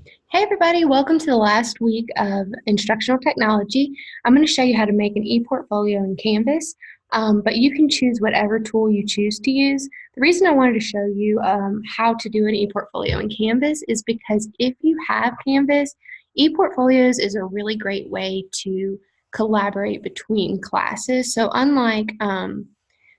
Hey everybody, welcome to the last week of instructional technology. I'm going to show you how to make an ePortfolio in Canvas, but you can choose whatever tool you choose to use. The reason I wanted to show you how to do an ePortfolio in Canvas is because if you have Canvas, ePortfolios is a really great way to collaborate between classes. So unlike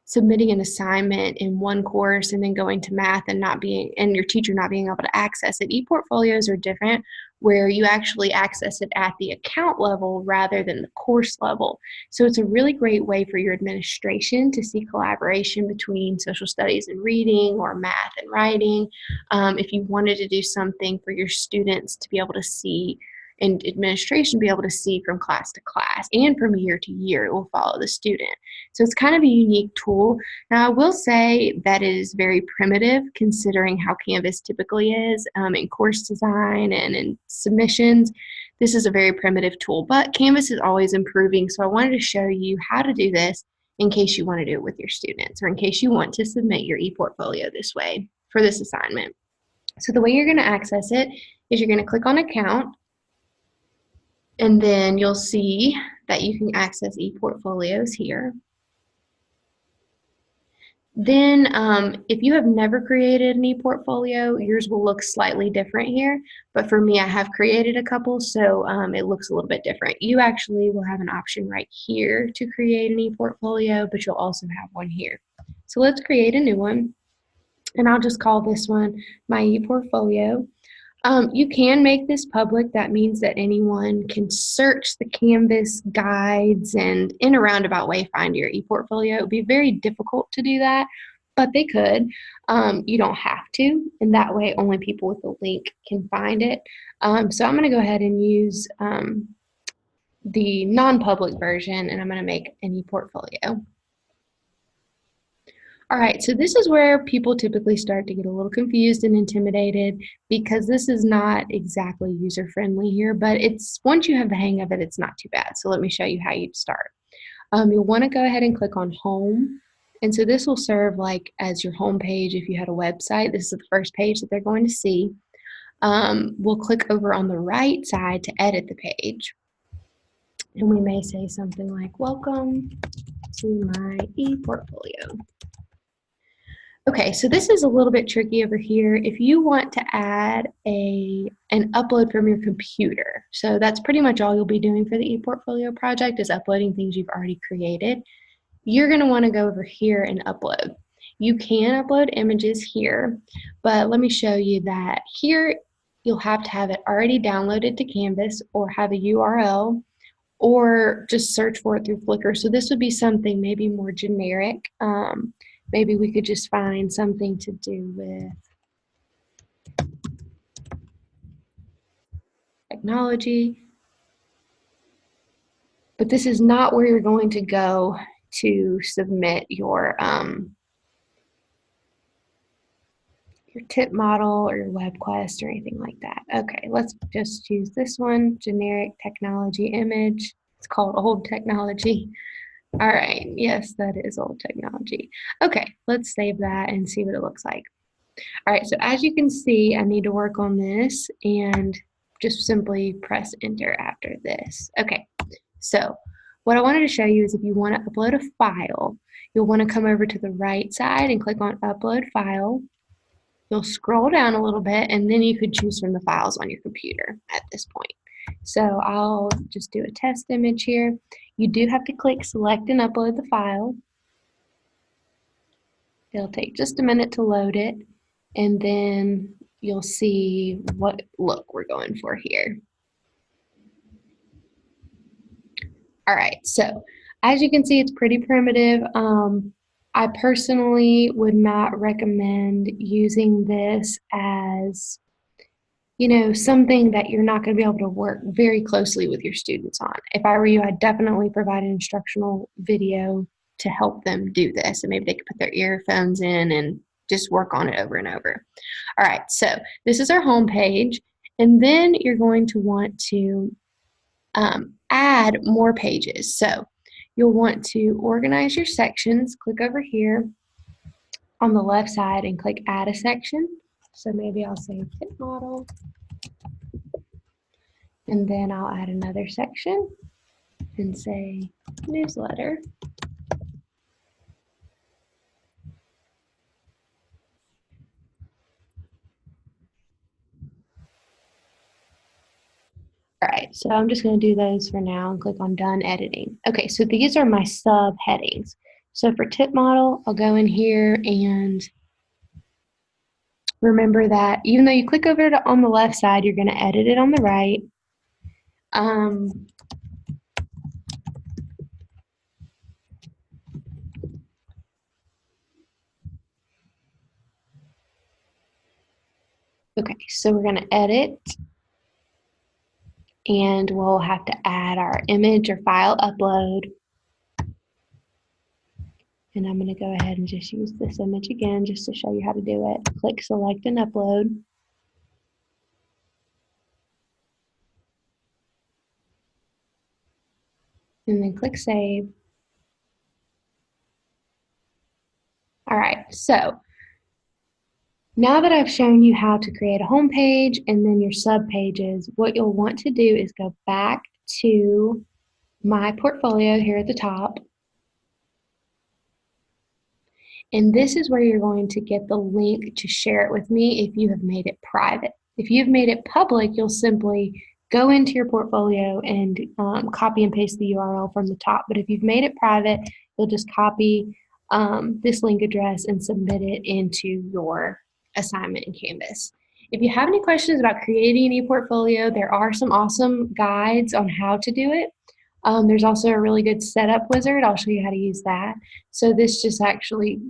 submitting an assignment in one course and then going to math and not being and your teacher not being able to access it. E-portfolios are different where you actually access it at the account level rather than the course level. So it's a really great way for your administration to see collaboration between social studies and reading or math and writing. If you wanted to do something for your students to be able to see and administration be able to see from class to class and from year to year, it will follow the student. So it's kind of a unique tool. Now, I will say that it is very primitive considering how Canvas typically is in course design and in submissions. This is a very primitive tool, but Canvas is always improving. So I wanted to show you how to do this in case you want to do it with your students or in case you want to submit your ePortfolio this way for this assignment. So the way you're going to access it is you're going to click on Account, and then you'll see that you can access ePortfolios here. Then if you have never created an ePortfolio, yours will look slightly different here. But for me, I have created a couple, so it looks a little bit different. You actually will have an option right here to create an ePortfolio, but you'll also have one here. So let's create a new one. And I'll just call this one my ePortfolio. You can make this public. That means that anyone can search the Canvas guides and in a roundabout way find your ePortfolio. It would be very difficult to do that, but they could. You don't have to, and that way only people with the link can find it. So I'm going to go ahead and use the non-public version, and I'm going to make an ePortfolio. All right, so this is where people typically start to get a little confused and intimidated because this is not exactly user-friendly here, but it's once you have the hang of it, it's not too bad. So let me show you how you'd start. You'll want to go ahead and click on Home. And so this will serve like as your home page if you had a website. This is the first page that they're going to see. We'll click over on the right side to edit the page. And we may say something like, "Welcome to my ePortfolio." Okay, so this is a little bit tricky over here. If you want to add an upload from your computer, so that's pretty much all you'll be doing for the ePortfolio project is uploading things you've already created. You're going to want to go over here and upload. You can upload images here, but let me show you that here you'll have to have it already downloaded to Canvas or have a URL or just search for it through Flickr. So this would be something maybe more generic. Maybe we could just find something to do with technology. But this is not where you're going to go to submit your tip model or your web quest or anything like that. Okay, let's just choose this one, generic technology image. It's called old technology. All right, yes, that is old technology. Okay, let's save that and see what it looks like. All right, so as you can see, I need to work on this and just simply press enter after this. Okay, so what I wanted to show you is if you want to upload a file, you'll want to come over to the right side and click on upload file. You'll scroll down a little bit and then you could choose from the files on your computer at this point. So I'll just do a test image here. You do have to click select and upload the file. It'll take just a minute to load it, and then you'll see what look we're going for here. All right, so as you can see, it's pretty primitive. I personally would not recommend using this as something that you're not going to be able to work very closely with your students on. If I were you, I'd definitely provide an instructional video to help them do this. And maybe they could put their earphones in and just work on it over and over. All right, so this is our home page. And then you're going to want to add more pages. So you'll want to organize your sections. Click over here on the left side and click add a section. So maybe I'll say tip model. And then I'll add another section and say newsletter. All right, so I'm just going to do those for now and click on Done Editing. Okay, so these are my subheadings. So for tip model, I'll go in here and remember that even though you click over to on the left side, you're going to edit it on the right. Um, okay, so we're going to edit and we'll have to add our image or file upload. And I'm going to go ahead and just use this image again just to show you how to do it. Click select and upload. And then click save. All right, so now that I've shown you how to create a home page and then your sub pages, what you'll want to do is go back to my portfolio here at the top. And this is where you're going to get the link to share it with me if you have made it private. If you've made it public, you'll simply go into your portfolio and copy and paste the URL from the top. But if you've made it private, you'll just copy this link address and submit it into your assignment in Canvas. If you have any questions about creating an ePortfolio, there are some awesome guides on how to do it. There's also a really good setup wizard. I'll show you how to use that. So this just actually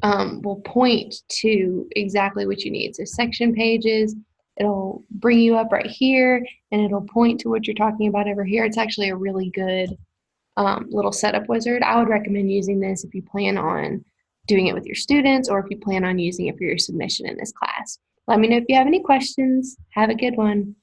will point to exactly what you need. So section pages, it'll bring you up right here and it'll point to what you're talking about over here. It's actually a really good little setup wizard. I would recommend using this if you plan on doing it with your students or if you plan on using it for your submission in this class. Let me know if you have any questions. Have a good one.